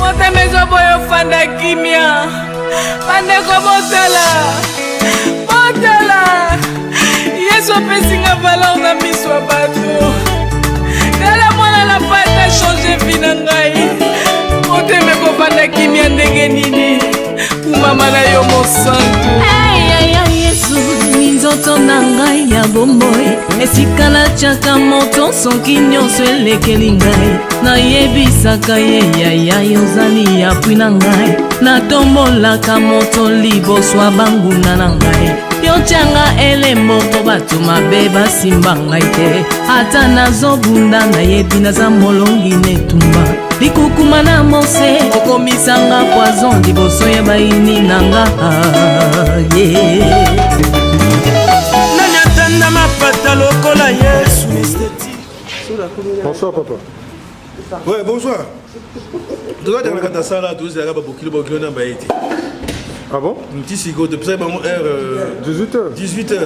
Motemezo boyo fanda kimia. Bandeko motala. Motala. Yesu pesinga valeur na miswa bato. Dala mwana la pata changer vie na ngai. Motemeko fanda kimia ndenge nini. Mama na yo mosantu. Yesu minzoto na ngai ya bomboy. Esikala chaka moto soki nyonso elekeli ngai. Nayebisaka ye yaya yozali ya pwi na ngai. Natombolaka moto liboswa banguna na ngai. Yotianga elembo po bato mabe basimba ngai te. Ata nazobunda nayebi naza molongi netumba. Likukuma na mose okomisanga poison liboso ya baini nanga. Nanyatanda mapata lokola Yesu. Bonsoir papa. Ouais, bonsoir. Tu dois dire que tu as ça là, tu dois dire que tu as baïti. Ah bon? Un petit sigo, depuis ça, il m'a 18h. 18h.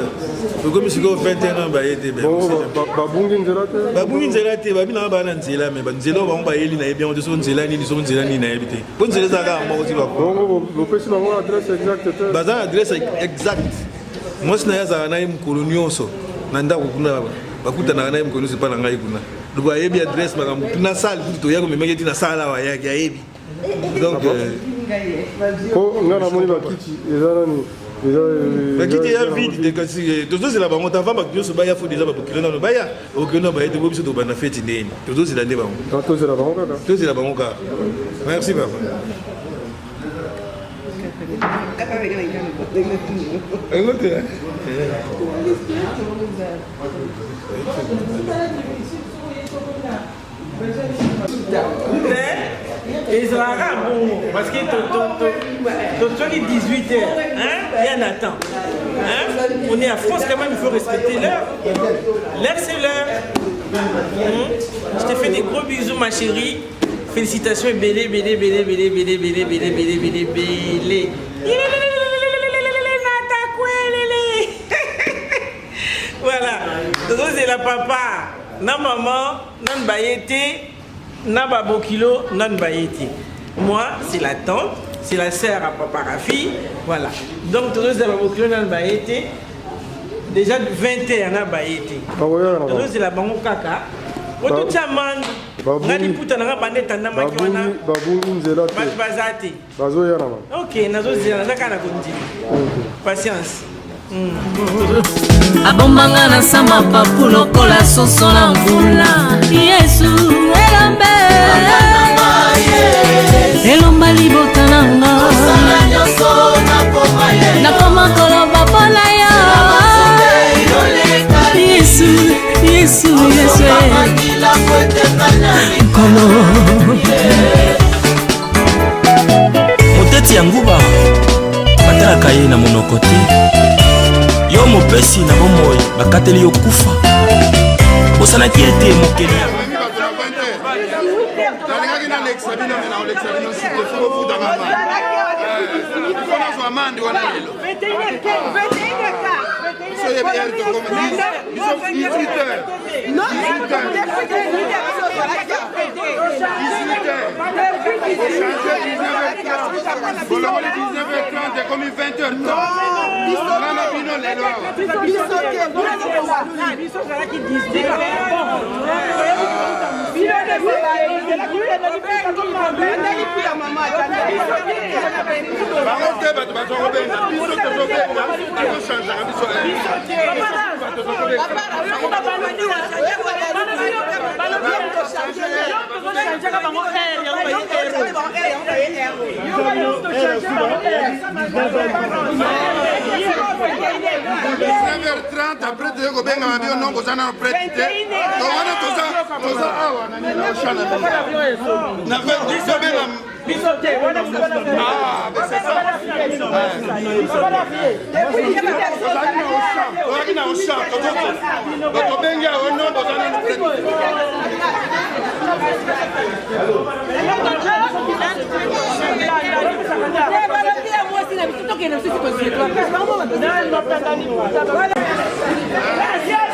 Donc, comme sigo 21 ans, baïti. Bon, babungi nzelate. Babungi nzelate, babi na bana nzela, mais nzela ba mba yeli na yebi on deso nzela ni deso nzela ni na yebite. Bon nzela za ga mo ti ba ko. Bon, vous pesi na adresse exacte. Baza adresse exact. Moi sina ya za na im kolonioso. Nanda ko kuna bakuta na im kolonioso pa na ngai kuna. Donc yebi adresse ba na salle to yako memeke ti na sala wa ya yebi. Donc ko ngana moni ba kiti ezana ni. Bakiti ya vide de kasi tozo zela bango tava ba kyoso ba ya fo déjà ba bokilona no ba ya okilona ba ete bobiso to bana fete ndeni tozo zela nde bango tozo zela bango kaka tozo zela bango kaka merci papa Et ça va bon parce que toi qui 18h, hein, et on attend. Hein? On est à France quand même, il faut respecter l'heure. L'heure c'est l'heure. Je te fais des gros bisous ma chérie. Félicitations et bélé. Voilà. Donc c'est la papa, na maman, nan bayete. Naba Bokilo, non Baïti. Moi, c'est la tante, c'est la sœur à Papa Rafi. Voilà. Donc, tous les Naba Bokilo, non Baïti. Déjà 21 ans Baïti. Tous c'est la bango kaka. Oto chamang. Ngani puta na bande tanda makiwana. Babungi nzela te. Bazati. Bazo yana ma. OK, nazo zela nakana kondi. Patience. Abombanga na sama papu lokola soso na mvula. Yesu elambe elomba libota nanga nakoma koloba mpona ya Yesu nkolo moteti ya nguba batalaka ye na monoko te yo mopesi na bomoi bakateli yo kufa osanaki ete mokeli après tu go benga mabio non kozana no prêt to wana toza awa na shana na fait diso benga biso te wana ah c'est ça wana na osha to benga ono kozana no prêt Gracias.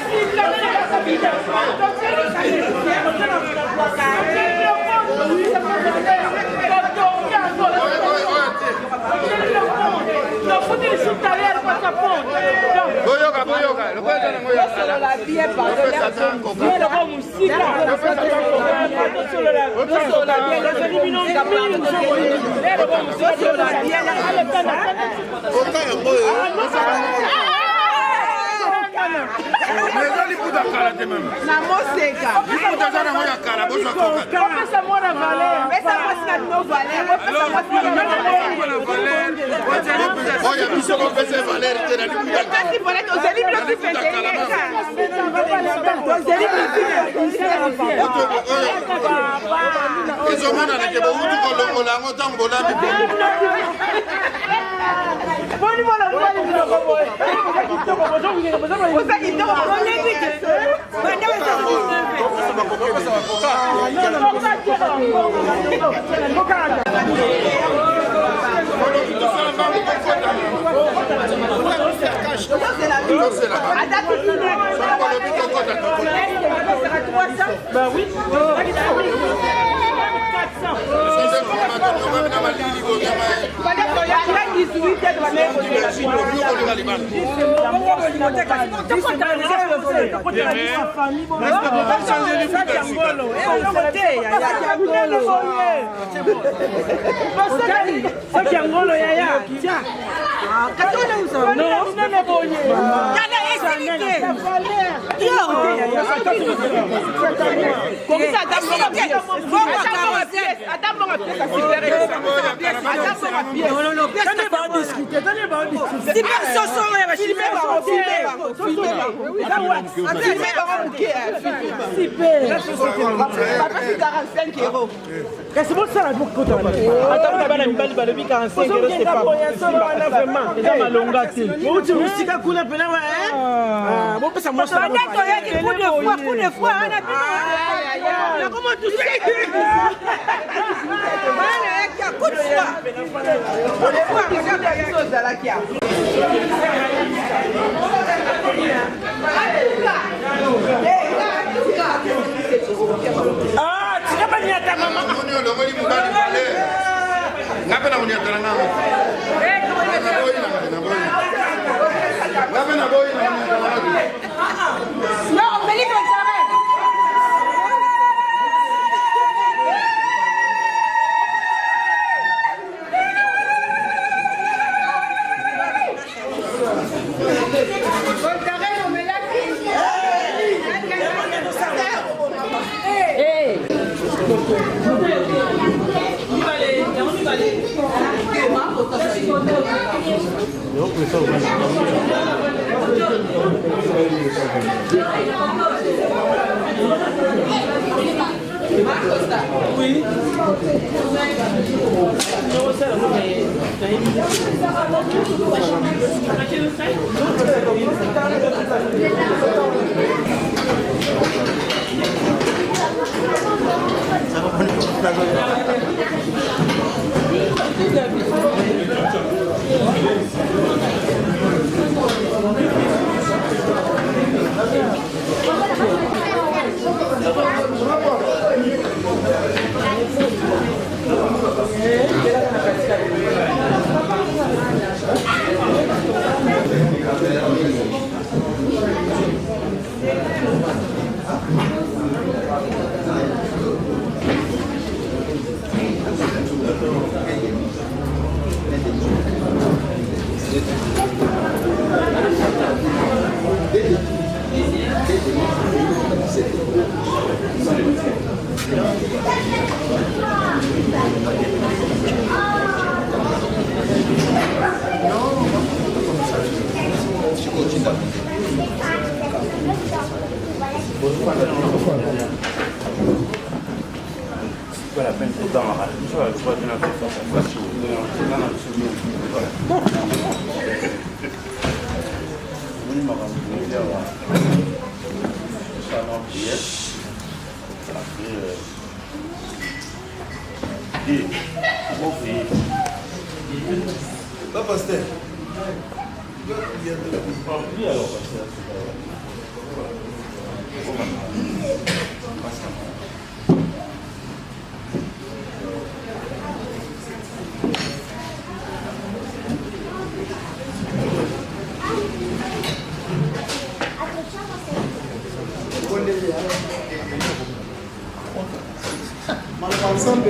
ensemble,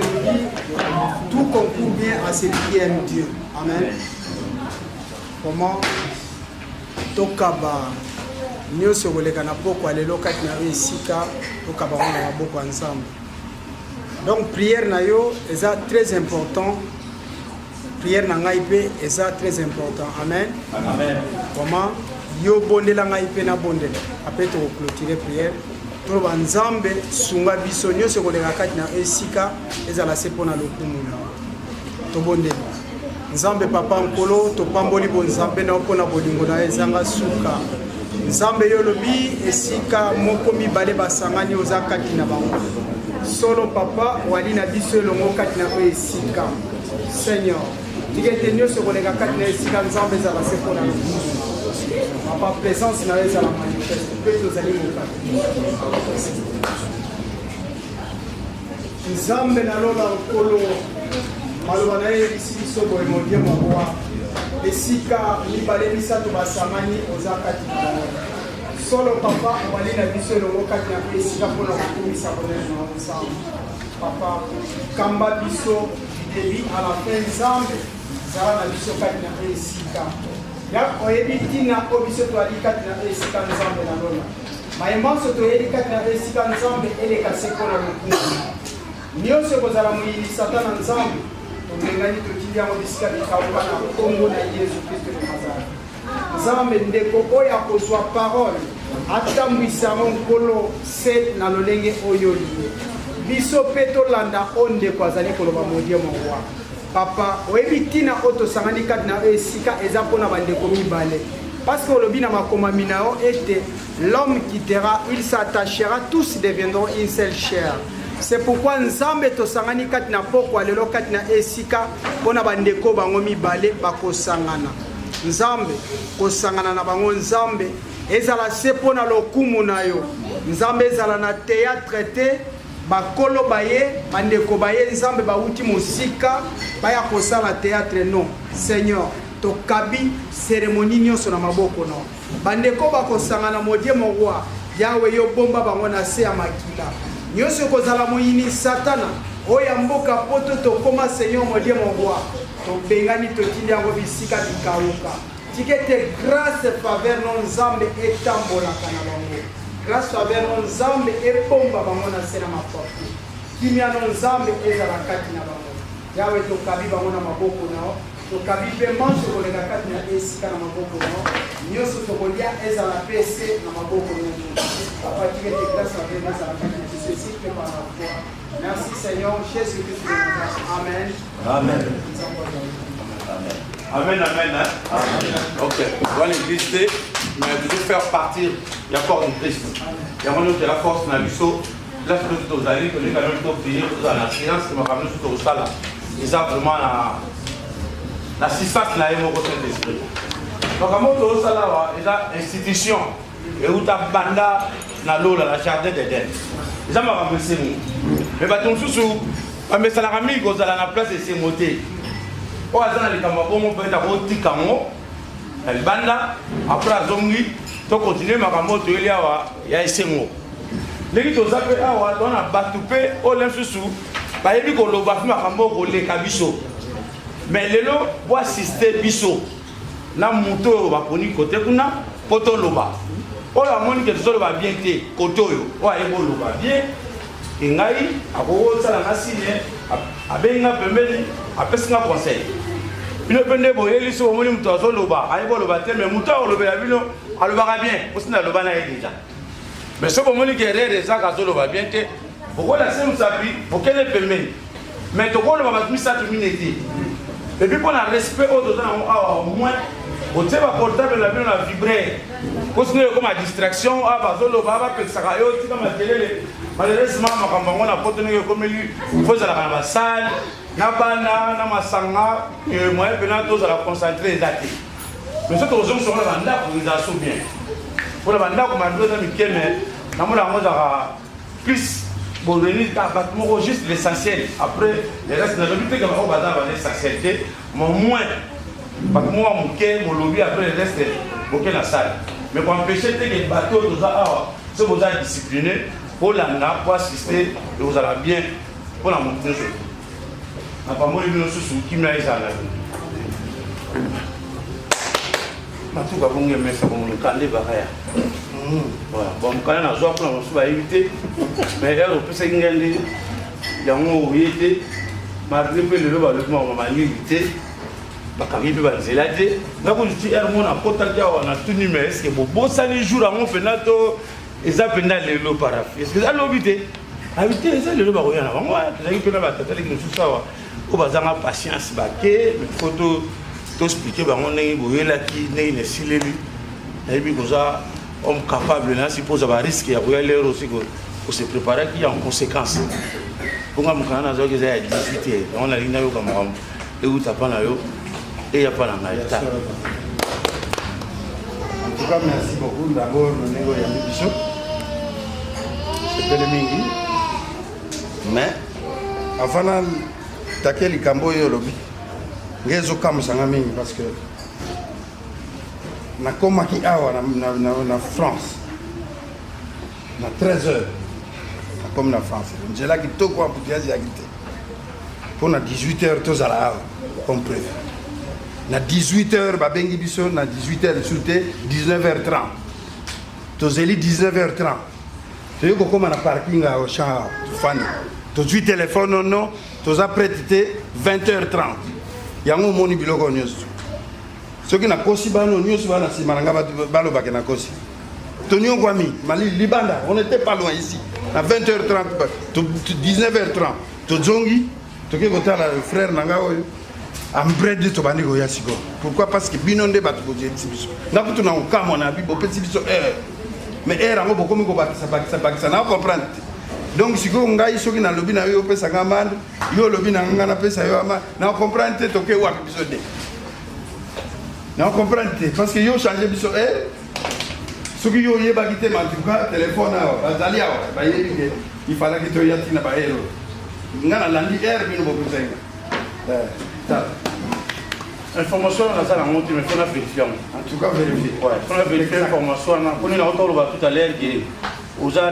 tout concourt bien à celui qui aime Dieu. Amen. Comment Tokaba nyonso koleka na poko alelo kati na yo esika tokaba wana maboko ensemble. Donc prière na yo est très important. Prière na ngai pe est très important. Amen. Amen. Comment yo bondela ngai pe na bondela. Après to clôturer prière. To banzambe sunga biso nyonso koleka kati na esika ezala se pona lokumu na. To bondela. Nzambe papa nkolo to pamboli bo nzambe na pona bolingo na ezanga suka. Nzambe yo lobi esika moko mibale basangani oza kati na bango. Solo papa wali na biso elongo kati na esika. Seigneur, tigete nyonso koleka kati na esika nzambe ezala se pona lokumu. Papa présence na ezala manifeste pe tozali mokati. Nzambe na lola nkolo maloba na ye isi biso boye modie mokwa esika mibale misato basamani oza kati na bango. Solo papa wali na biso elongo kati na esika mpona kokumisa bonheur na nzambe. Papa kamba biso début à la fin nzambe zala na biso kati na esika ya oyebi ntina o biso toali kati na esika nzambe na lona mayembanso toyebi kati na esika nzambe eleka se mpona lokumu nyonso ekozala moyini satan na nzambe tongengani totili yango bisika bikauka na nkombo na Yesu Kristo de Nazareth. Nzambe ndeko oyo akozwa parole atambwisa yango nkolo se na lolenge oyo liye biso mpe tolanda o ndeko azali koloba modie mongwa. Papa oyebi ntina oyo tosangani kati na esika eza mpona bandeko mibale parce que olobi na makomami na yo ete l'homme quittera, il s'attachera, tous deviendront une seule chair. C'est pourquoi nzambe tosangani kati na poko alelo kati na esika mpona bandeko bango mibale bakosangana. Nzambe kosangana na bango nzambe ezala se mpona lokumu na yo. Nzambe ezala na théâtre te bakolo baye bandeko baye nzambe bauti mosika baya kosala théâtre non. Seigneur tokabi cérémonie nyonso na maboko no. Bandeko bakosangana modie mongwa yawe yo bomba bango na se ya makila. Nyonso kozala moyini satana oya mboka poto tokoma Seigneur modie mongwa. Tobengani totili yango bisika bikauka. Tikete grâce faveur non nzambe etambola kana bango. Grâce faveur non nzambe epomba bango na sena maporte. Kimia non nzambe ezala kati na bango. Yawe tokabi bango na maboko nao. Tokabi pe manche koleka kati na esika na maboko nao. Nyonso tokolia ezala pese na maboko nao. Papa tikete grâce faveur non ezala kati na ceci que par la foi. Merci Seigneur Jésus Christ. Amen. Amen. Amen, amen. Hein? Amen. Ok. Dans l'église, mais toujours faire partir la force du Christ. Il y a de la force dans le saut. Là, je vous allez, que les canons sont priés, vous avez la séance, que ma femme nous tout ça là. Ils ont vraiment l'assistance là, et mon Saint-Esprit. Donc, à mon tour, ça là, il y a une institution. Et où tu as banda dans l'eau, la jardin d'Éden. Ils ont ma femme, c'est nous. Mais bah, ton sous-sous, mais ça l'a ramené, ils ont la place de ses motés. Oh, azana likamba bomo pe ta boti kamo el banda après azongi to continuer makambo to eli awa ya esengo leki to zape awa to na batupe o lensusu ba yebi ko loba fi makambo ko le kabiso mais lelo bo assister biso na muto ba koni côté kuna poto loba o la moni ke to loba bien te koto yo o aye bo loba bien ingai ako sala nasine abenga pembeni apesinga conseil bino pende boyeli so moni muto azoloba ayibo loba te mais muto olobela bino alobaka bien osina loba na ye déjà mais so bomoni ke rere za azoloba bien te bokola se musabi bokele pembeni mais to koloba ba misa to mineti et puis pour le respect au au moins au teba portable la bino na vibrer osina comme distraction abazoloba ba pesaka yo tika makelele malheureusement makambo na poto ne comme lui faut ça la ba salle na bana na masanga moi bena tous à la concentrer les athées mais ce que aux hommes sont là banda pour les assos bien pour la banda comme deux amis qui mais na mo la mo za plus bon venir bâtiment juste l'essentiel après le reste na l'obité comme on va dans l'essentiel mais moins bâtiment mon quai mon lobby après le reste boké la salle mais pour empêcher que les bateaux tous à ce vous a discipliné pour la pour assister et vous allez bien pour la montrer. Apparemment, il y a une chose qui m'a dit ça. Je suis un peu mais ça va me caler barrière. Voilà. Bon, quand on a joué, on va éviter. Mais là, on peut se gagner. Il y a un mot évité. Malgré que le lobby m'a évité. Bakami pe banzelade. Na ko dit ermo na potaki on a tenu mais est-ce que bon ça les jours à mon fenato eza penda le lo parafi. Est-ce que ça l'obité? Habité ça le lo ba ko yana. Moi, j'ai eu pena ba tatali ki nsusa wa. Ko bazanga patience baké, photo to expliquer ba on ngi boyela ki ngi ne sileli. Et puis ça homme capable là suppose ba risque ya koya lero aussi ko se préparer qui en conséquence. Pour nga mukana zo ki za 18 on a lina yo kama et où t'as pas na yo. Et il n'y a pas la En tout cas, merci beaucoup. D'abord, nous avons eu des choses. C'est le mingi. Mais, avant d'attaquer les Cambo et le lobby, nous avons eu parce que nous avons en France. Nous avons 13 heures. Comme en France. Nous avons eu tout quoi pour dire pour 18 heures, tous à la comme prévu. Na 18h, babengi biso na 18h sauté 19h30. Tozeli 19h30. Tu ko koma na parking au champ fani. To tu téléphone non, toza prêté 20h30. Yango moni biloko nyos. Soki na kosi bano nyos bana si malanga balo bakena na kosi. Tonio kwami, Mali Libanda, on n'était pas loin ici. À 20h30, 19h30. To zongi, to ke kota le frère nanga oyo. Ambrede to bani go yasiko. Pourquoi? Parce que binonde batu ko jeti biso. Na kutu na ukamo na bibo peti biso mais ngo boko mi ko bakisa na comprendre. Donc siko ngai soki na lobi na yo pesa ngamande, yo lobi na ngana pesa yo ama na comprendre to ke wa biso de. Na comprendre parce que yo changer biso soki yo yeba kite ma tuka téléphone bazali awa ba yebi ke il fallait que to yati na ba ero. Ngana landi bino boko senga. Information dans la montre, mais il faut la vérifier. En tout cas, vérifier. Ouais, il faut la vérifier l'information. On a entendu tout à l'heure que aux gens,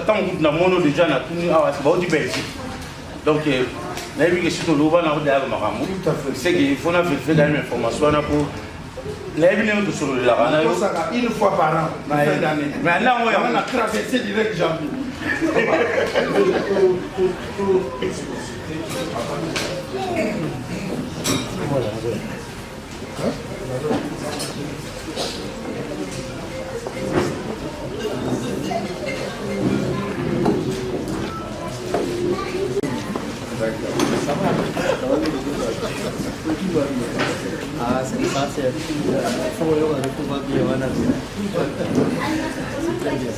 tant que nous avons déjà c'est Belgique. Donc, on a vu que si nous avons c'est qu'il faut la vérifier l'information pour les sur le Lara. Une fois par an. Mais là, on a traversé direct janvier. Voilà. Ah, c'est l'essentiel. Il faut pouvoir bien c'est très bien.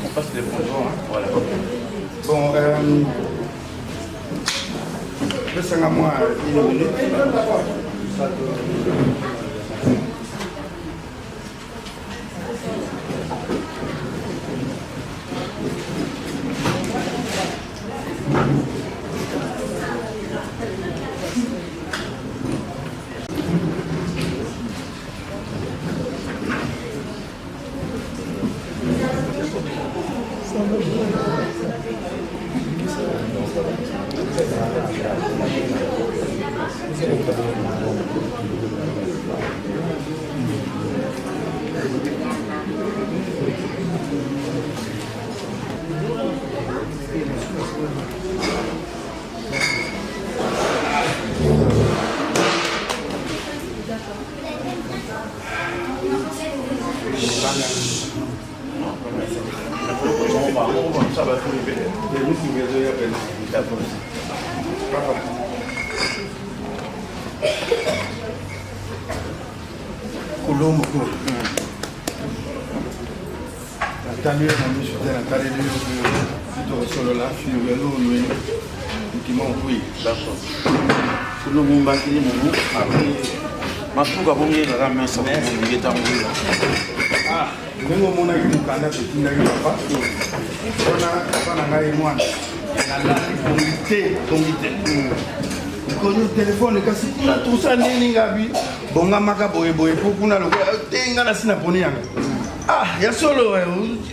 On passe les bonjours, hein. Voilà. Bon, laissez-moi moi une minute. Téléphone kasi kuna tout ça nini ngabi bonga maka boye boye pour kuna lo tenga na sina poni yanga Ah, ya solo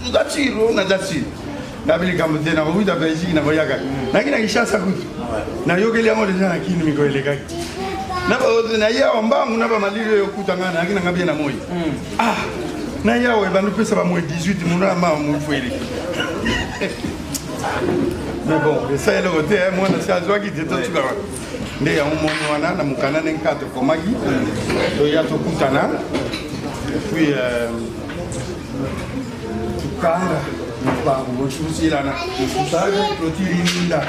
udatiro na datiro. Nabili kamute na uita Belgique na voyaga. Na kina kishasa kutu. Na yokeli yango deja na kini mikoeleka. Na ba na ya ombangu na ba maliro yokutanga na kina ngabia na moyo. Ah, na ya we bandu pesa ba moyo 18 muna ma mu fueli. Mais bon, ça est le côté moi na sa joie qui était tout là. Nde ya umono wana na mukana nenkato komagi. To ya to kutana. Puis tukanga mpango ngoshusirana usage protirinda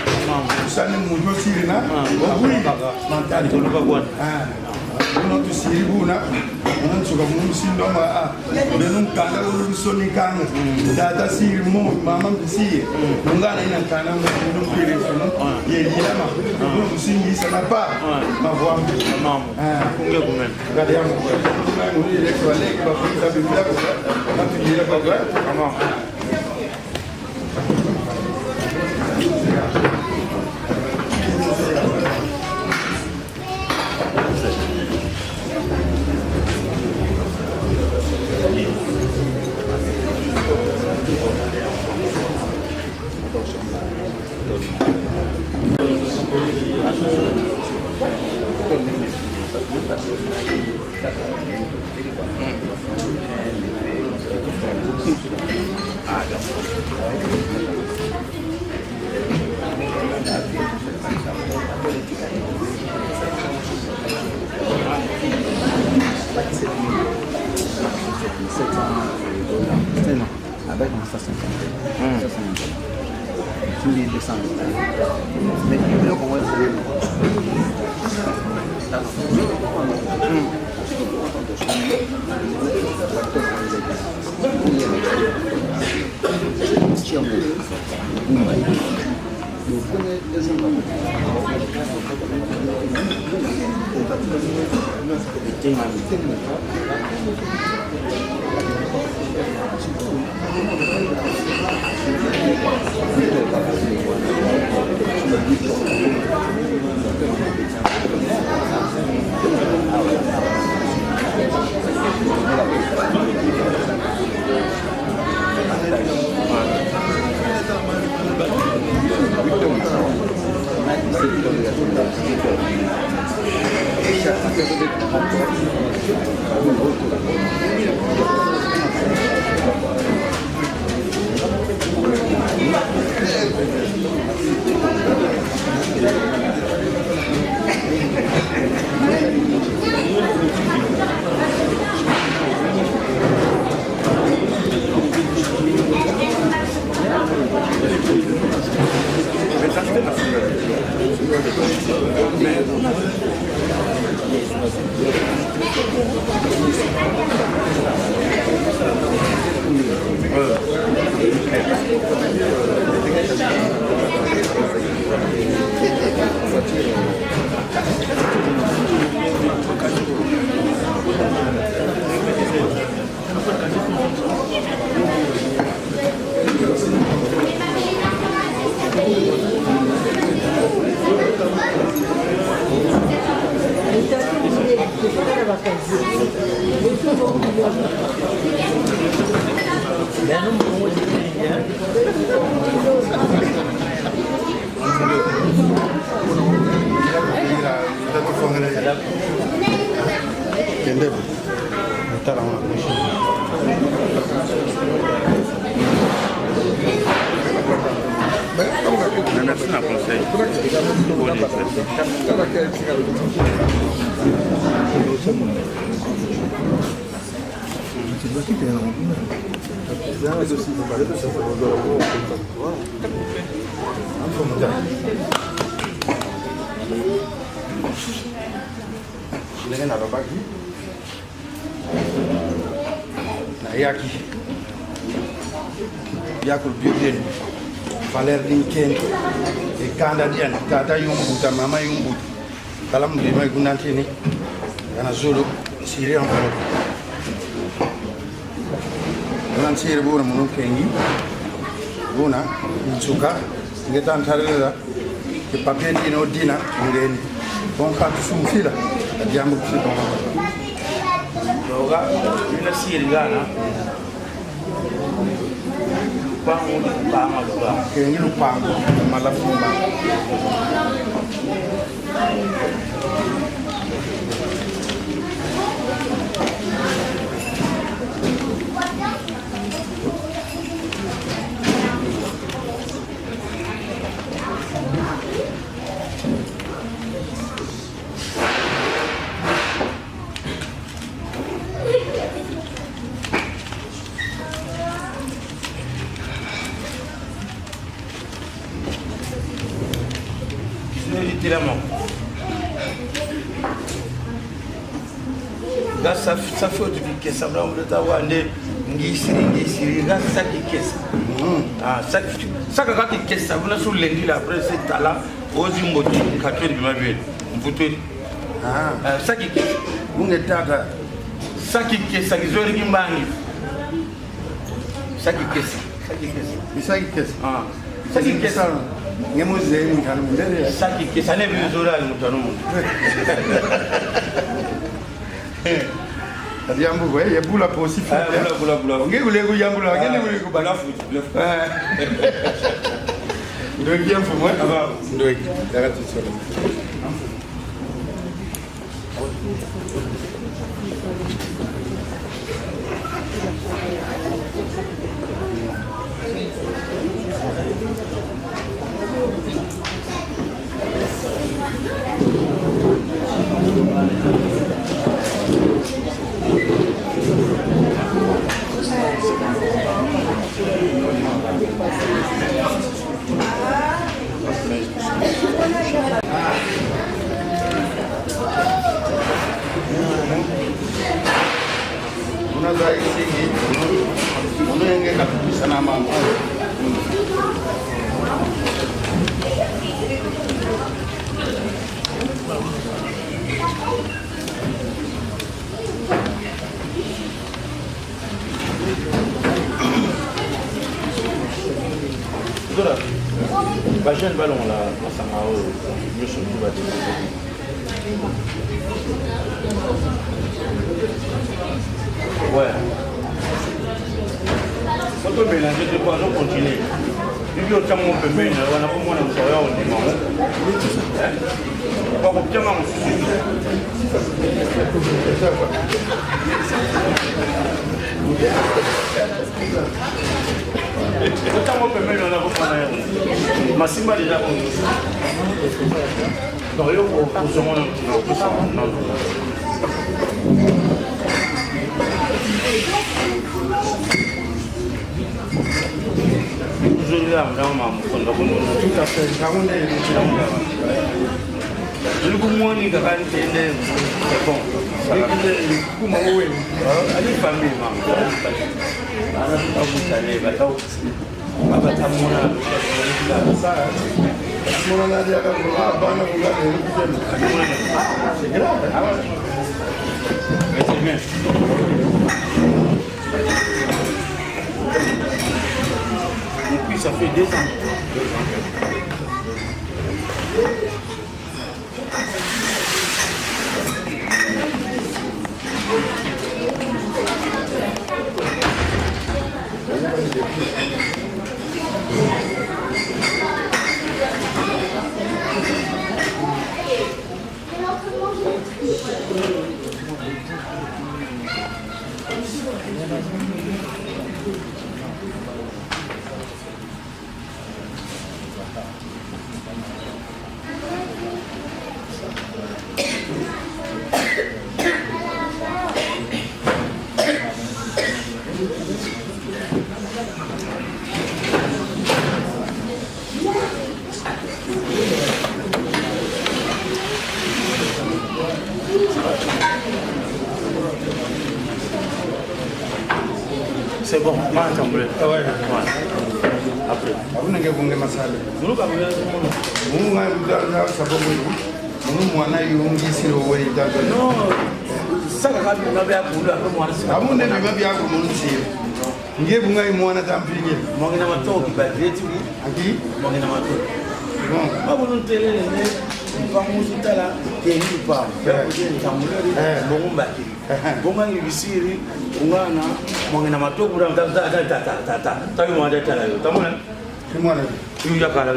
usane mujo sirina obuli mantali toluka kwa uno tusiribuna uno tsuka mumsindo ma benun kanda uno sonikanga data sirimo mama msiri ngana ina kana ndo mpire funo yelila ma uno singi sana pa mavwambi mama kunge kumen ngada yangu kwa nguni ile kwa leki ba kuta biblia kwa tujira kwa mama avec un 150. Tous les 200. Mais il faut qu'on va Yaki yakul biodin valer din ken e kanda dian tata yumbuta mama yumbuta kalam di mai gunantini kana zulu siri on kala nan siri buna munu kengi buna suka ngetan tarela ke papier dino dina ngeni bon ka sufila diamu ci don doga ina siri gana Kengi lupango malafumba. Ça fait du piquet, ça va me avoir des ngisiri, ça qui caisse. Ça qui caisse, ça va sur lundi après c'est talent aux immoti, 4 de ma ville. Ça qui caisse. Vous êtes là. Ça qui caisse, ça qui est origine bani. Ça qui caisse. Ça qui caisse. Ça qui caisse. Ça qui caisse, ça n'est plus oral, Yambu, il y a boula pour aussi faire. Boula. On voulait vous yambu là, on voulait vous balafu. Donc, il y a un peu moins. Donc, arrête ça. J'ai un ballon là, ça m'a mieux sur le bâtiment. Ouais. On peut mélanger deux fois, on continue. Et puis autant on peut mélanger, on a pour moi on saurait on demande. Pas pour bien autant on peut mélanger, on a pour moi. Ma simba déjà pour nous. Non, il faut se rendre un peu ça. Toujours là, tout à fait. Le goût ni quand c'est bon. Allez famille c'est grave. Mais c'est bien. Et puis ça fait 2 ans. C'est bon, moi j'aimerais. Ouais. Après. Vous n'avez pas de masala. Nous avons Vous n'avez pas de sabon. Vous n'avez pas de non, ça va bien pour moi. Ah, vous n'avez pas bien pour nous. Vous n'avez pas de tampier. Moi, je n'ai pas de temps qui va être. Aquí. Moi, je n'ai pas de temps. Ma bonne télé, pas mon là, qui est pas. Bon, bâti. Bon, il est ici, on a un amateur pour un t'as eu moins de talent. T'as moins. C'est moi là. Tu y a pas là.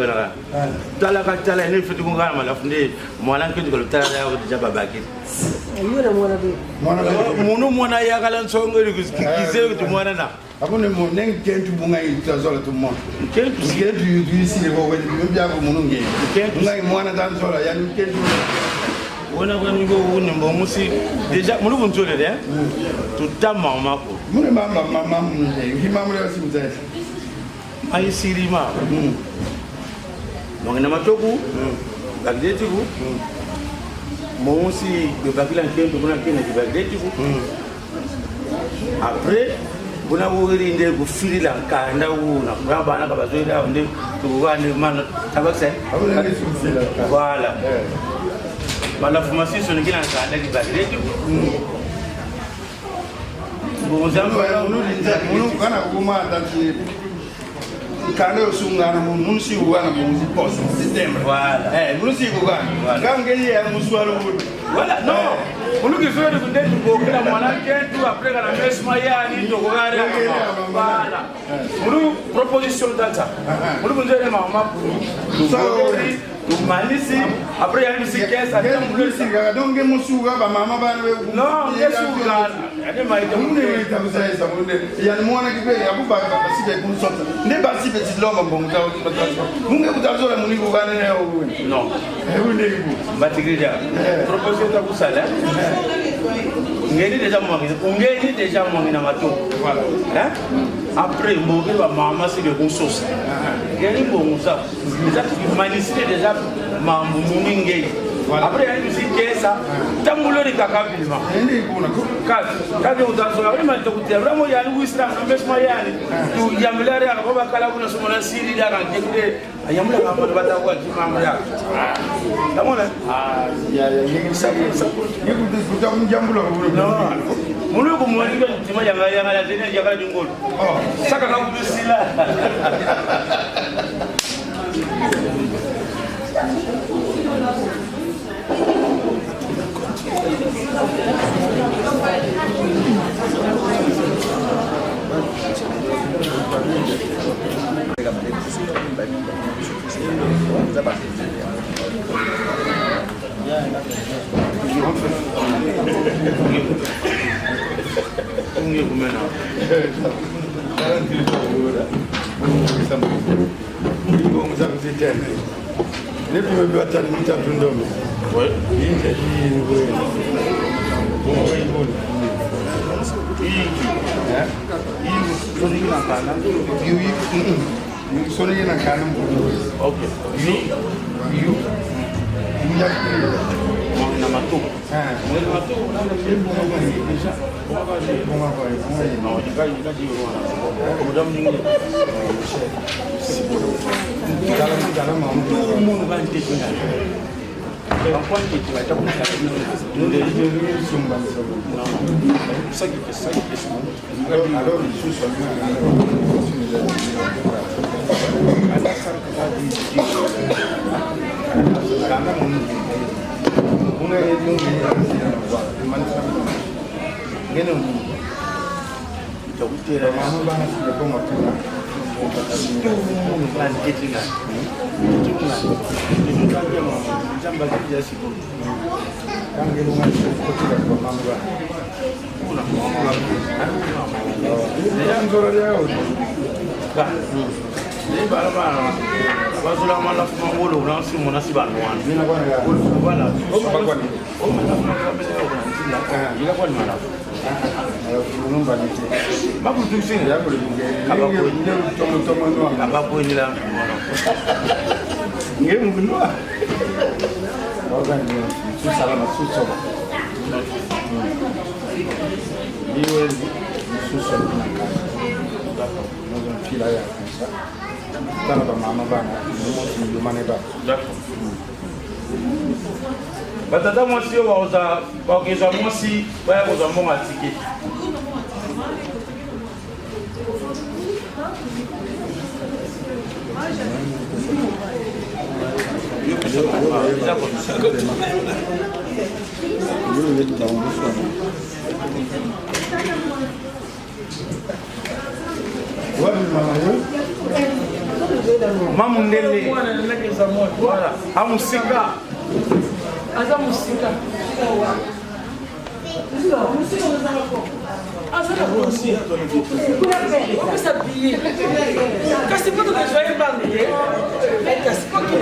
T'as la catala, il fait du bon gars, la fondée. Moi, là, que tu le talent, déjà babaki. Mon nom, mon aïe, à la songe, qui sait que tu m'en as. Avant le monde, n'en qu'un tout bon gars, il t'a tout le monde. Quel du ici, il va bien pour mon nom. Quel moi, dans le sol, il y a une quête. On a un niveau où nous avons aussi déjà, nous avons tout le temps, tout le temps, maman. Nous avons maman, qui m'a aussi vous êtes. Aïe, Sirima. Donc, nous avons tout goût, la gueule du goût. Moi aussi, le bac là, qui est le bac du goût. Après, vous avez une idée, vous filez la canne, vous n'avez pas besoin de vous voir les mains. Voilà. La formation sur lequel on a des bagages. Bon, nous avons quand on a un si ou un poste système. Voilà. Nous si vous quand gagner un moussoir. Voilà, non. On nous dit que vous la monnaie tout après la messe maya ni to voilà. Nous proposition d'alta. Nous vous dire maman pour Malisi, après il y a une séquence à dire donc mon souga maman va non il y a souga il y a moi qui fait à vous pas si que vous sortez ne pas si petit l'homme bon vous ne vous avez mon niveau non vous ne vous batigria proposition de vous salaire ngeni déjà mon na mato voilà hein après mon maman c'est le bon sauce ngeni bon ça Malisi déjà mambo muningi après il dit que ça tambulo ni kakabilima kazi utazola wema tukutia vraiment ya lu islam mbesma yani tu yamlare akaboba kala kuna somona siri dara ngekule ayamla mambo batakuwa kimambo ya tamona ya kutamjambulo no mulu kumwalika tima yanga tena yakala dingolo saka kakubisila Ne pouvez pas attendre une table d'homme. Oui. Batata moi si on va moi si ouais on va mon ticket. Mamundele. Voilà. Amusika. Aza musika. Kasi pas que je vais parler. Kasi pas que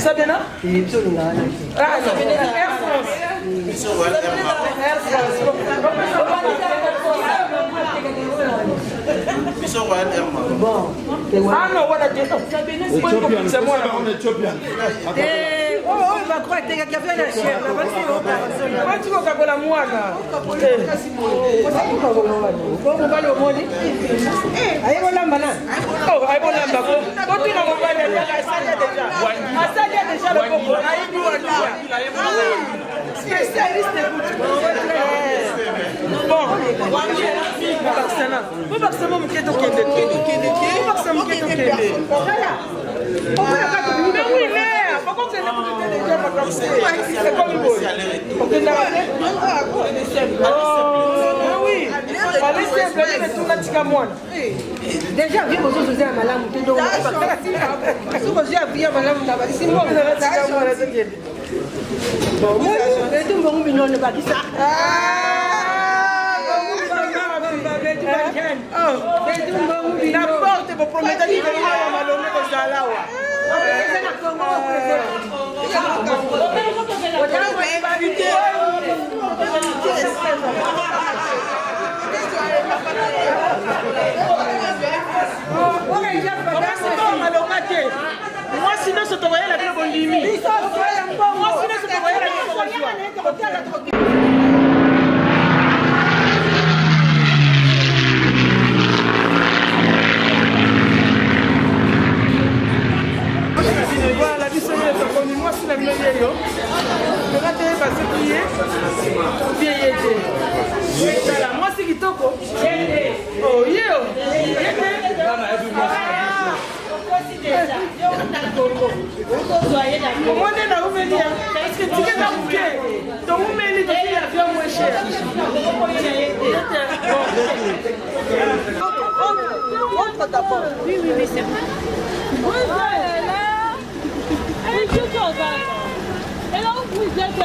ça vient là? Ah, ça vient Air France. Bon. Ah non, voilà, c'est moi là. Oh, il va croire que tu as fait la chair. Tu vas faire la moine. Comment va le monde? Aïe, on l'a malin. Oh, aïe, on l'a malin. Quand tu l'as envoyé, ça y est déjà le bon. Aïe, nous, on l'a. Spécialiste de bon, mais oui, mais par contre, c'est comme une boule. Déjà, viens aux autres à Malam. La porte pour promettre de moi sinon je te voyais la bonne limite. Moi sinon je te voyais la voilà, la mission est moi si la meilleure. Je vais te passer prier. Bien aider. Voilà, moi c'est Kitoko. Oh, yo. Comment on est là où venir? Est-ce que tu es là où tu es? Donc où venir de la vie moins chère? Entre d'abord. Oui, c'est vrai. Et là où vous êtes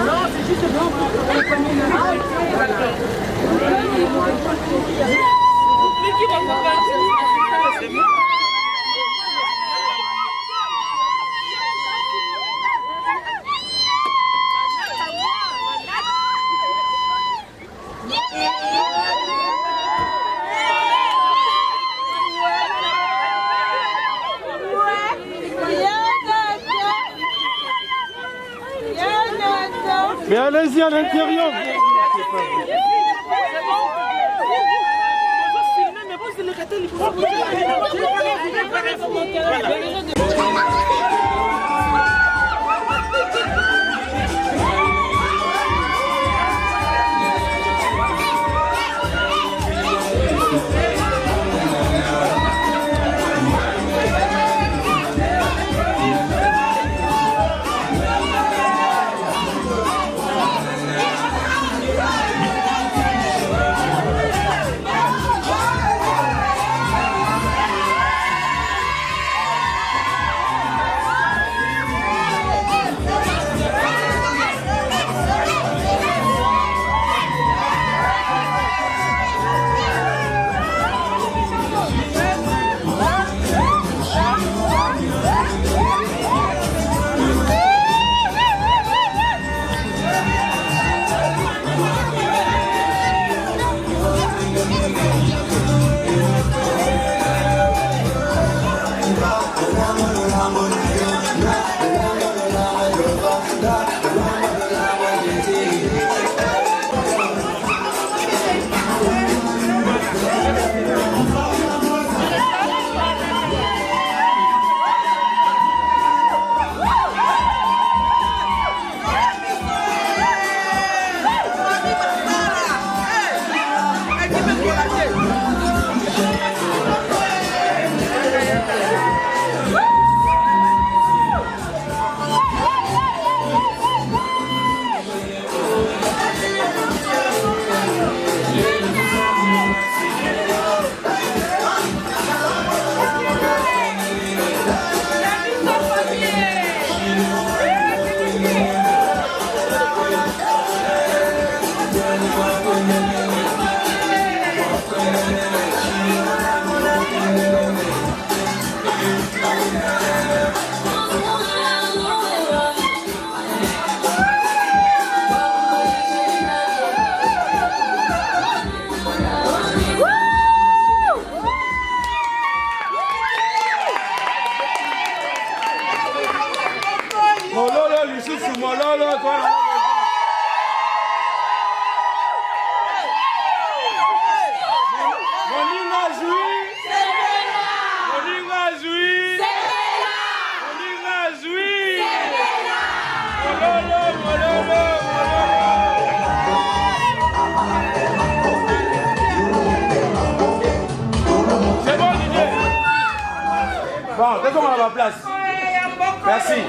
non, c'est juste blanc. Mais allez-y à l'intérieur. Qu'est-ce qu'on a à la place? Merci.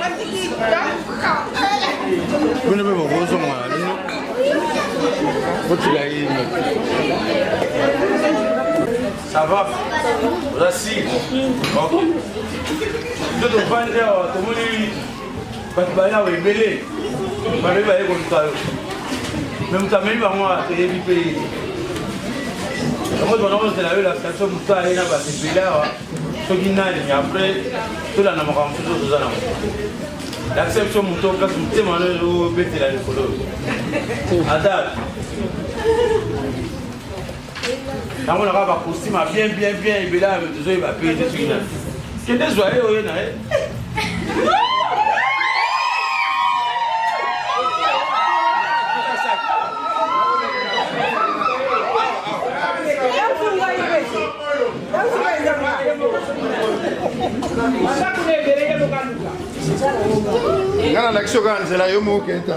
Vous ne pouvez pas vous ça va? Vous asseyez. Ok. Tout le monde est là, tout le monde est là, il est belé. Il est belé comme ça. Même ta mère, moi, c'est une pays. Moi, je vais la station pour ça, il y a des pays là. Ce qui n'a rien après, tout là, on a fait tout ça. L'acception de mon cas, c'est mon bête là, à date. Quand on a un costume bien, il va payer des trucs. C'est des joyeux, oui, ngana l'action quand c'est là yo mo kenta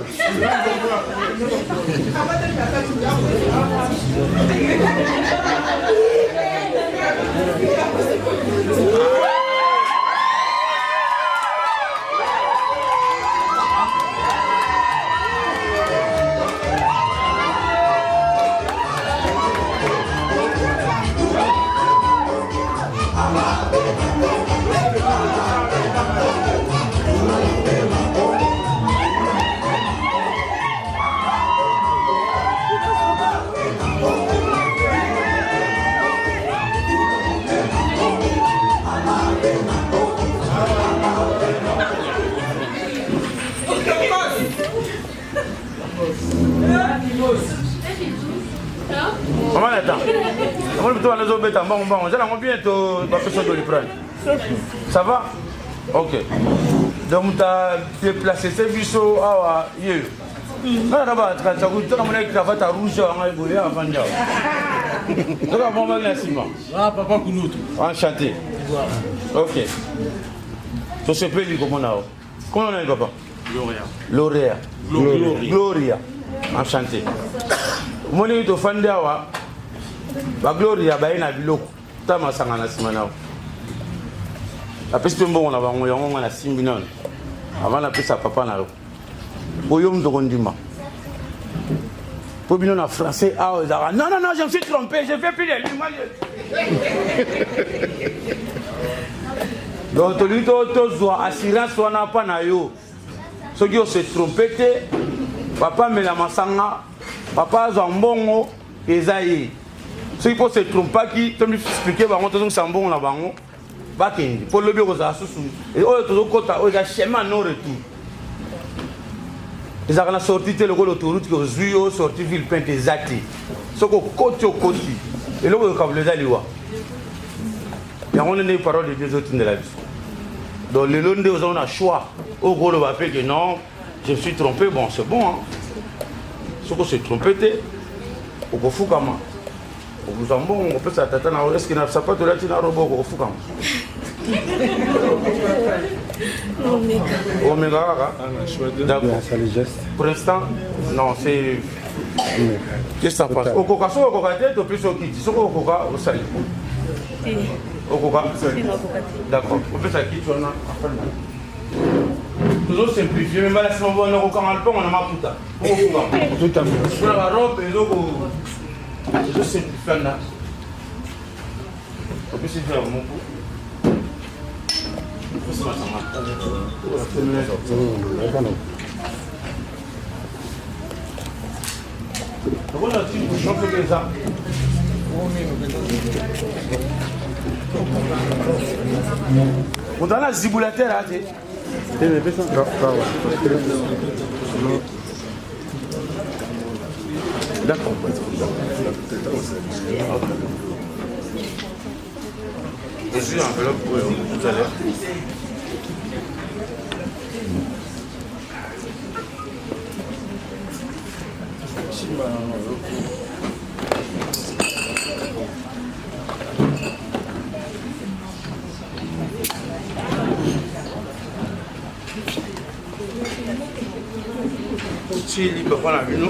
Comment attends? On va plutôt aller au bêta. Bon, j'allais bientôt personne de le prendre. Ça va? Ok. Donc tu as déplacé ces biseaux à hier. Non, d'abord, tu as une cravate rouge à Angoulé avant de donc, on va aller à papa Kouloutou. Enchanté. Ok. Tu sais pas comment on a. Comment on a, papa? Gloria. Gloria. Enchanté. Mon est au fond d'awa. La Gloria, bah, il y a un Tama Sangana Simana. La peste bon, on a 6 millions. Avant la peste à papa n'a pas. Boyom de Rondima. Pour bien en français, non, je me suis trompé, je fais plus de donc, tu dois assurance, on n'a pas naïo. Ceux qui se trompé, papa me la masanga, papa zambongo, ezaïe. Ceux qui se trompent qui te expliquer, bah, on te dit que c'est bon là-bas. Pour le bureau, ça et oh, tout le côté, oh, il y a schéma non retour. Ils ont sorti le rôle autoroute qui ont sorti ville peinte des actes. Ce qu'on côté au côté. Et là, on a le Daliwa. Et on a des paroles des deux autres de la vie. Donc, le lundi, on a un choix. Au gros, on va faire que non, je me suis trompé. Bon, c'est bon. Hein. Ce qu'on s'est trompé, on va faire comment? On vous en bon, on peut s'attendre à ce qu'il n'y a pas de la tina robot, on va faire comment? Omega. D'accord. Pour l'instant, non, c'est. Qu'est-ce que ça passe? Au coca, au coca, tu peux se quitter. Au coca, au sali. Au coca, d'accord. On peut s'acquitter, on a. Toujours simplifié, mais là, si on voit un coca en alpin, on a ma puta. Tout à fait. Sur la robe, et donc, je simplifie là. On peut se faire mon coup. Voilà, tu peux changer ça. On a la ziboulateur là, tu d'accord. Je suis en enveloppe pour tout à l'heure. Si il peut prendre la vino.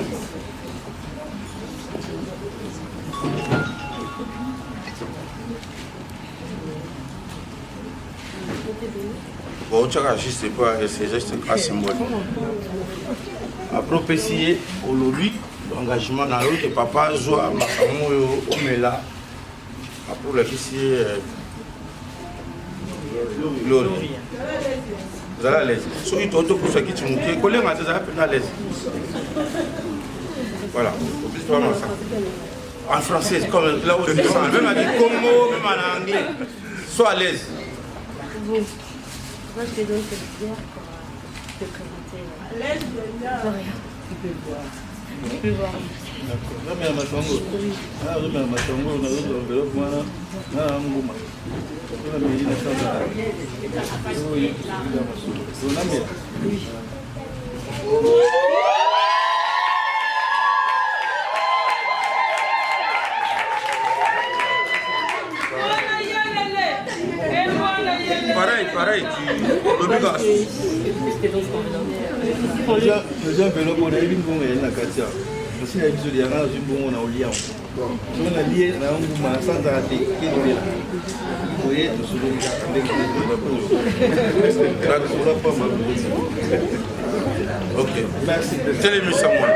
Bon, tu as juste pas, c'est juste un symbole. A prophétier aujourd'hui, l'engagement dans l'autre, papa joue à Makamoyo, Omela, pour le fils l'autre. Vous allez à l'aise. Si tu as pour ce qui tu me dis, collez ma tête à l'aise. Voilà, oublie pas ça. En français, comme là où je suis, même à dire Congo, même en anglais. Sois à l'aise. Moi, je te donne cette bière pour te présenter. À l'aise, tu peux voir. Tu peux voir. Pareil, déjà vélo pour aller une na katia. Aussi la biso dia na zimbo na olia. So na lié na nguma sans arrêter qui est là. Vous voyez tout ce que avec les OK. Merci. Télémission moi.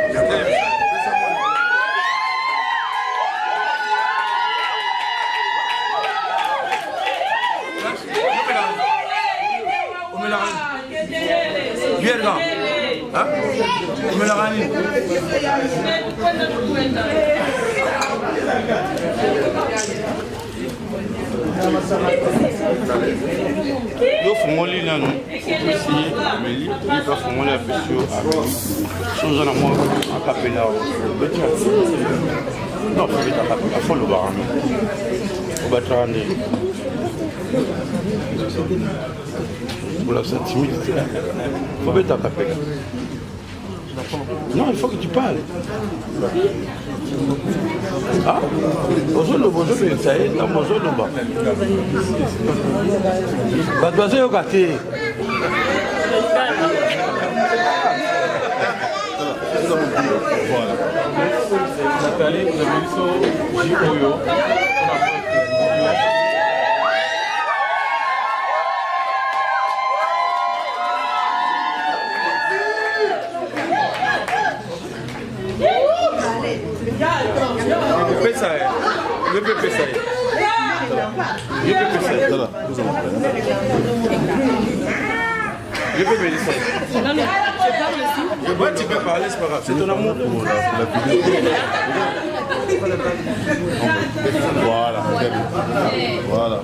Bière là. Hein? On me l'a ramené. Yo fumoli là non. Ici, Amélie, il va fumoler à Pessio. Chose à moi, à Capella. Non, faut vite à Capella. Faut le voir. Au Batrande. Pour la timidité. Faut vite à Capella. Non, il faut que tu parles. Ah, bonjour, ça y est, bonjour, non, bah. Bah, tu vas gâté. Voilà. Nathalie, vous avez vu ça, J-Oyo. Le pépé ça tu peux parler, c'est pas grave. C'est ton amour pour la vidéo. Voilà, voilà.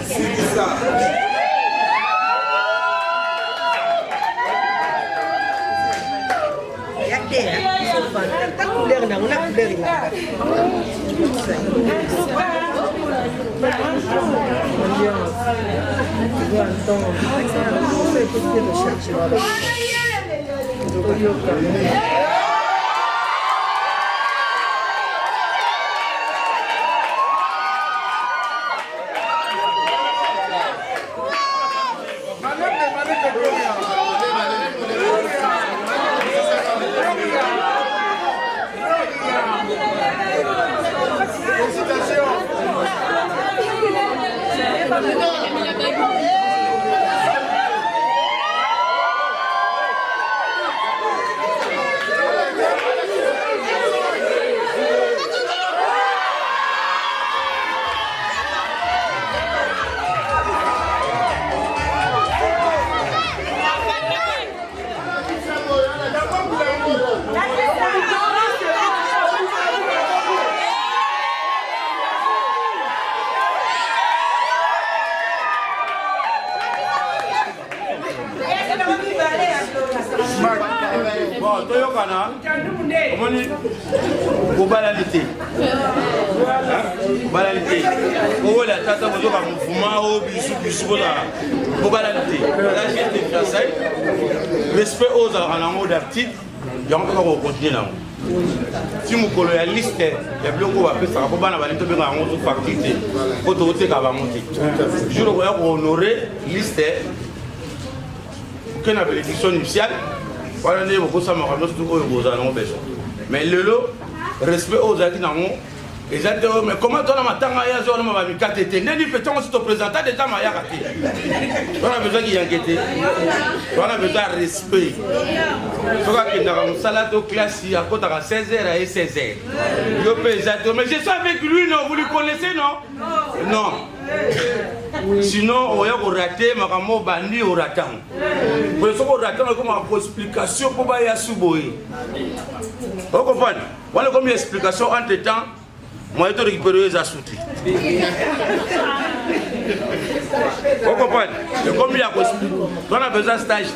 C'est ça. Banalité. Banalité. Oh la tata vous aurez un mouvement au bisou là. Banalité. Là j'ai été fiancé. Respect aux alentours d'artistes. Il y a encore au continuer là. Si ti mokolo ya liste ya biloko bapesaka mpo bana balingi tobenga yango facture te mpo tokoteka bango te jour okoya kohonore liste oke na bénédiction nuptiale wana nde bokosamaka nyonso oyo bozala nango besoin mais lelo respect oyo ozalaki nango eza te mais comment tona matanga ye azolama bamikate te ndeni mpe ntongo si toprésenta deja mayaka te wana besoin kiyanke te wana besoin ya respect soki akendaka mosala to classe akotaka 16h aye 16h yo mpe eza te mais je suis avec lui non vous le connaissez non non sinon oya korate makambo obandi oratango po soki oratango ekomaka koexplication mpo baya su boye okomprendre wana ekomi explication entre temps moi je récupère les assoutis. Vous comprenez? Comme il y a on a besoin de stage.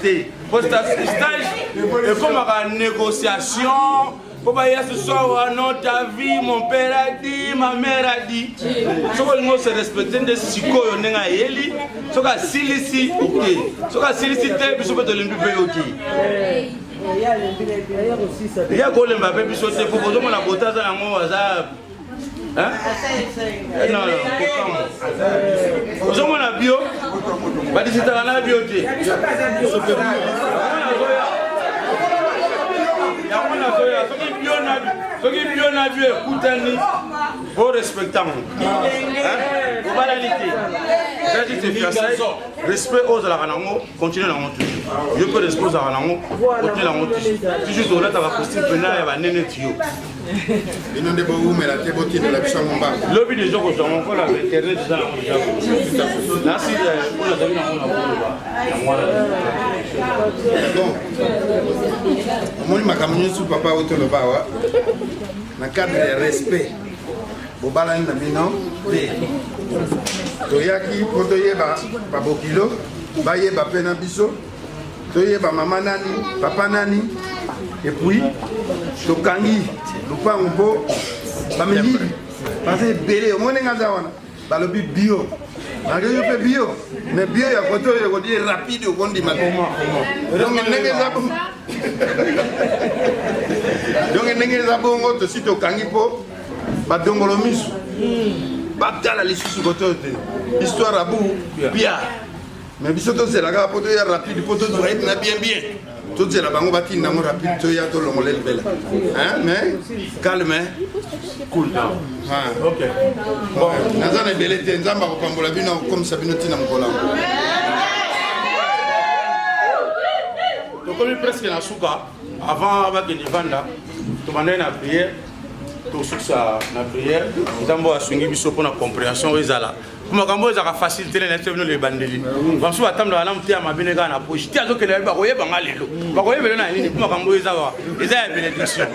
Pour stage, c'est comme une négociation. Pour que ce soit non, ta vie, mon père a dit, ma mère a dit. Si on se respecte des psychos, on est à Eli. Si on a silisi, ok. Si on a silisi, on peut te l'imprimer, ok. Il y a quoi le Mbappé, puis c'est pour que la beauté dans la mort, hein? Non, non, comment on a bio? Bah, c'est la bio. Soki bio na bio ekutani po respectant po banalité kasi te fiancé respect aux ala kanango continue na montu yo pe respect aux ala kanango continue na montu toujours on a ta costume pena ya banene tio ino ndebo umela te botine la bisha ngomba lobi de joko zo mon kola internet za na si pour la davina on a bon moni makamuni su papa otolo bawa na cadre de respect bobala na bino te toyaki po toyeba babokilo bayeba pe na biso toyeba mama nani papa nani et puis tokangi lupango mpo bameli parce ebele omoni nga za wana balobi bio nageyo mpe bio mais bio ya koto oyo ekodi rapide okondima donc ndenge eza donc ndenge eza bongo tosi tokangi mpo badongolo miso batala lisusu koto oyo te histoire abu bia mais biso tozelaka mpo toya rapide mpo tozwa na bien bien tozela bango batinda yango rapide toya tolongola libela mais calme cool down ok bon naza na ebele te nzambe akopambola bino akokomisa bino ntina mokolo yango tokomi presque na suka avant bakende vanda tobandai na prière tosukisa na prière nzambe asungi biso mpona compréhension oyo ezala makambo ezaka facile tele na biso bino lebandeli bamosusu batambola na moteya mabe ne kaka na poche ti azokende babi bakoyebanga lelo bakoyebele na nini mpo makambo oyo eza ya bénédiction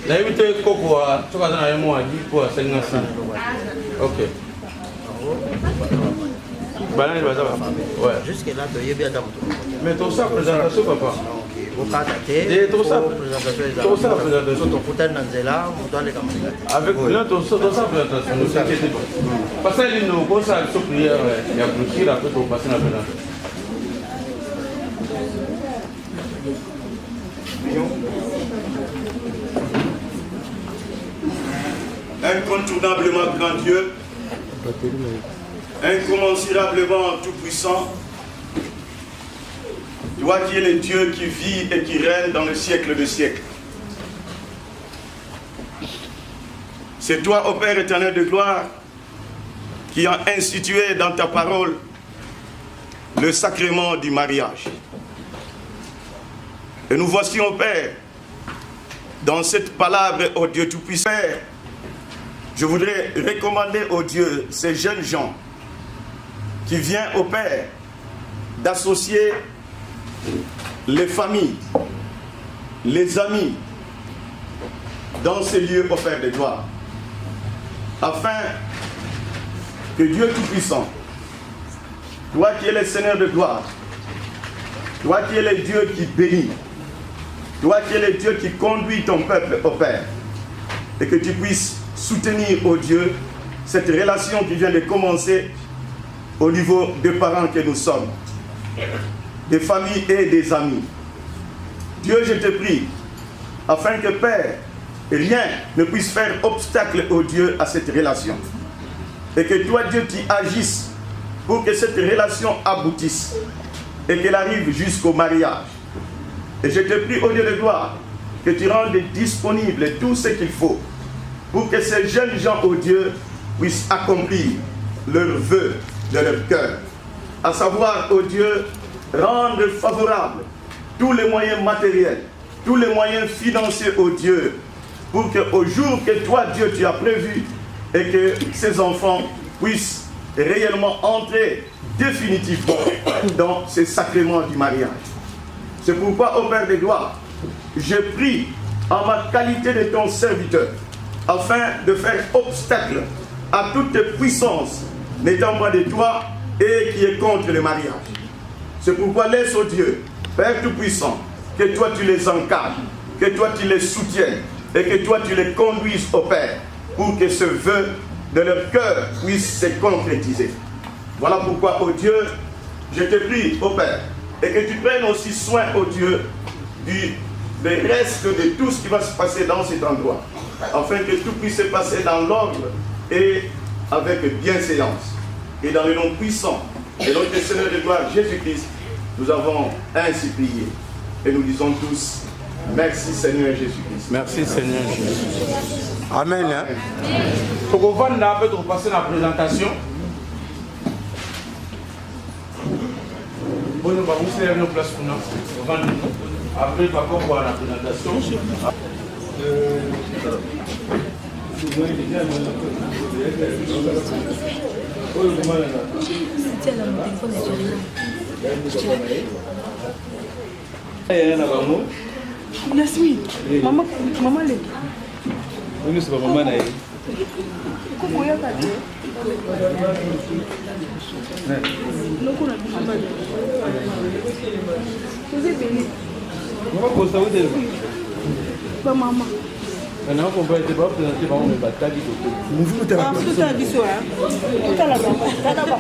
nayebi te koko soki aza na ye mo adi mpo asalinga sini ok banani baza jusque là toyebi ata moto mais tosa présentation papa okata te présentation tokutani na nzela moto aleka masika te avec là tosa présentation ne s'inquiétez pas parce que lino kosala biso prière ya clôture après topase na présentation. Incontournablement grand Dieu, incommensurablement tout-puissant, toi qui es le Dieu qui vit et qui règne dans le siècle des siècles. C'est toi, ô Père éternel de gloire, qui as institué dans ta parole le sacrement du mariage. Et nous voici, ô Père, dans cette palabre, ô Dieu tout-puissant. Père, je voudrais recommander au Dieu ces jeunes gens qui viennent au Père d'associer les familles, les amis dans ces lieux au Père de gloire, afin que Dieu Tout-Puissant, toi qui es le Seigneur de gloire, toi qui es le Dieu qui bénit, toi qui es le Dieu qui conduit ton peuple au Père, et que tu puisses soutenir, ô Dieu, cette relation qui vient de commencer au niveau des parents que nous sommes, des familles et des amis. Dieu, je te prie afin que, Père, rien ne puisse faire obstacle, ô Dieu, à cette relation. Et que toi, Dieu, tu agisses pour que cette relation aboutisse et qu'elle arrive jusqu'au mariage. Et je te prie, au Dieu de gloire, que tu rendes disponible tout ce qu'il faut pour que ces jeunes gens, ô Dieu, puissent accomplir leurs vœux de leur cœur. À savoir, ô Dieu, rendre favorable tous les moyens matériels, tous les moyens financiers, ô Dieu, pour qu'au jour que toi, Dieu, tu as prévu, et que ces enfants puissent réellement entrer définitivement dans ces sacrements du mariage. C'est pourquoi, ô Père de gloire, je prie en ma qualité de ton serviteur, afin de faire obstacle à toute puissance n'étant pas de toi et qui est contre le mariage. C'est pourquoi laisse, ô Dieu, Père Tout-Puissant, que toi tu les encadres, que toi tu les soutiennes et que toi tu les conduises, ô Père, pour que ce vœu de leur cœur puisse se concrétiser. Voilà pourquoi, ô Dieu, je te prie, ô Père, et que tu prennes aussi soin, ô Dieu, du reste de tout ce qui va se passer dans cet endroit, afin que tout puisse se passer dans l'ordre et avec bienséance. Et dans le nom puissant de notre Seigneur de gloire Jésus-Christ, nous avons ainsi prié. Et nous disons tous, merci Seigneur Jésus-Christ. Merci Seigneur Jésus. Amen. Pour qu'on va passer la présentation. Bon, nous allons vous faire nos places pour nous. Après, par contre, la présentation. Yasmin, maman le. Oui, c'est pas maman naïe. Comment il y a pas de. Vous êtes venu. Maman. Maintenant, on va être présenté par mes batailles. Tout à l'heure. Tout à l'heure.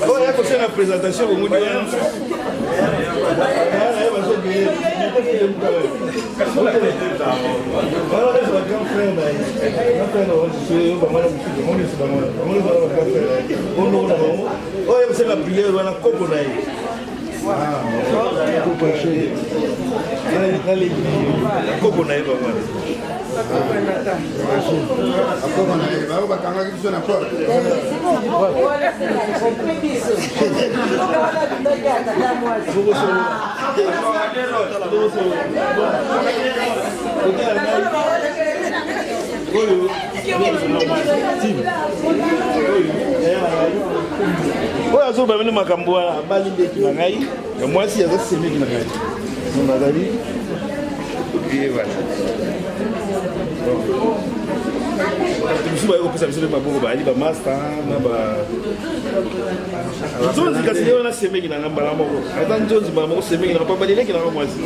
Oh, il y a aussi la présentation au monde. oyo bamene makambo wana abali ndeki na ngai ya mwasi aza semeki na ngai bazali wana biso baye kopesa biso nde maboko bayali bamaster na nzonzi kasi nde wana semeki na ngai mbala moko ata nzonzi mbala moko semeki na ngai pamba leleki na ngai mwasi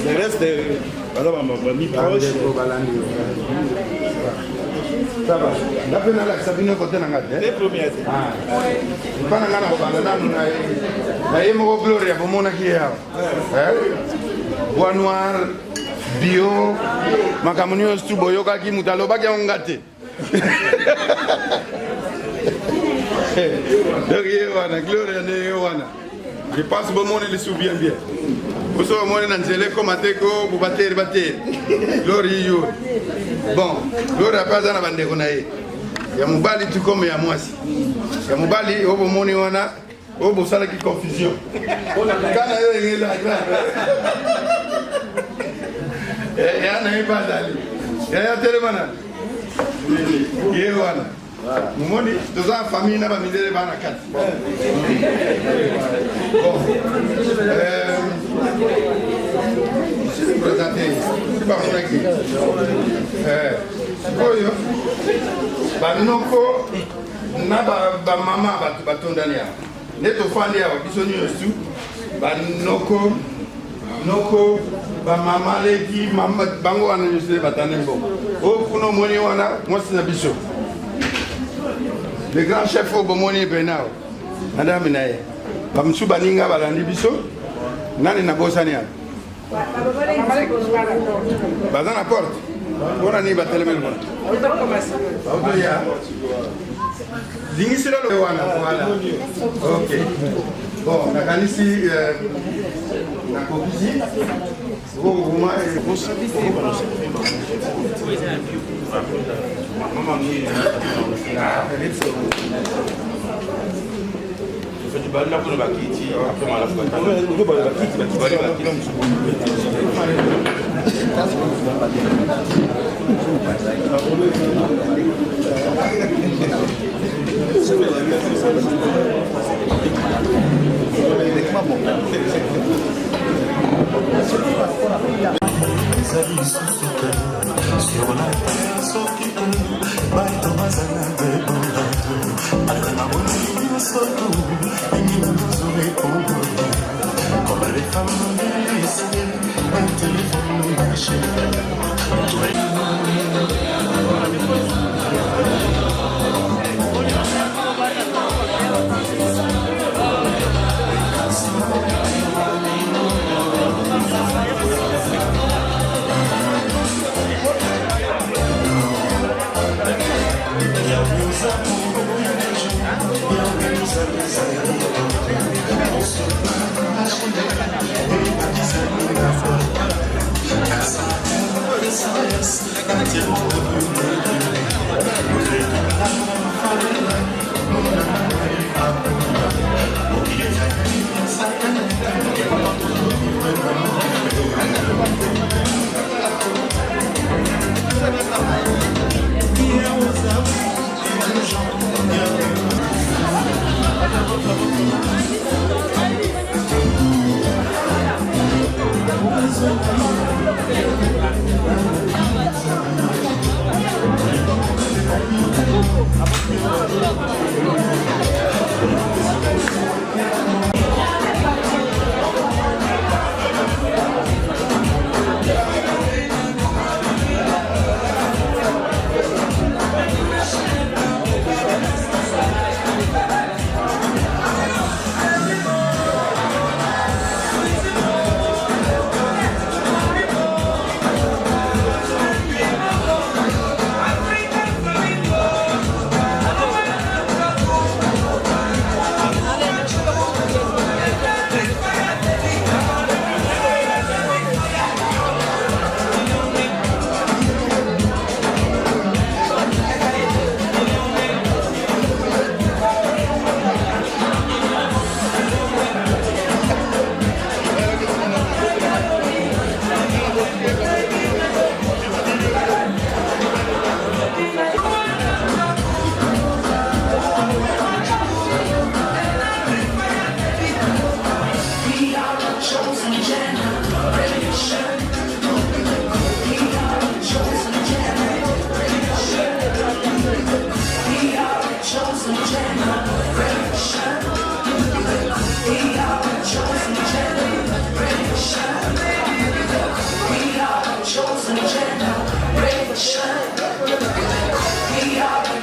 le reste baza bamami proche Ça va. La peine là, ça vient côté n'anga. Les premiers. Ah. Pas n'anga na bala na na. Na yemo ko gloria bo mona ki ya. Bois noir bio makamunio stu boyo ka ki mutalo ba ki ngate. Donc wana gloria ne wana. Je pense bon monde le souvient bien. Vous savez moi dans zele ko mateko bu bater. Gloria yo. Bon, gloria pas na bande ko na ye. Ya mubali tu comme ya mwasi. Ya mubali obo moni wana obo sala ki confusion. Kana yo ngela grave. Ya na pas dali. Ya telemana. Ye wana. Momoni, dans la famille, n'a pas mis les bancs à 4. Bon. Je vais présenter. C'est pas pour qui. Oyo. Banoko, na ba mama batondania. Neto fandi ya bisoni yosu. Banoko, noko, ba mama leki, mama bango wana yosu batanembo. O kuno moni wana, moi c'est na biso. Le grand chef au Bomoni Benao, Madame Naye, Bamsou Baninga Balandi Bisso, Nani Nabosania. Bazan la porte, on a ni batelemel. Zingisira le wana, voilà. Ok. Bon, on a ici la copie. Maman, je du bal là pour le bakiti après mal sur la terre sorti baito mazana de bondato alana bonito solo ni nozore pongo comme les femmes de l'Israël un téléphone marché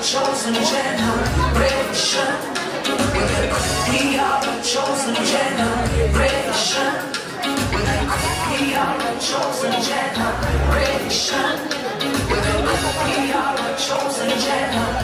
chosen generation. We are the chosen generation. We are the chosen generation. We are the chosen generation.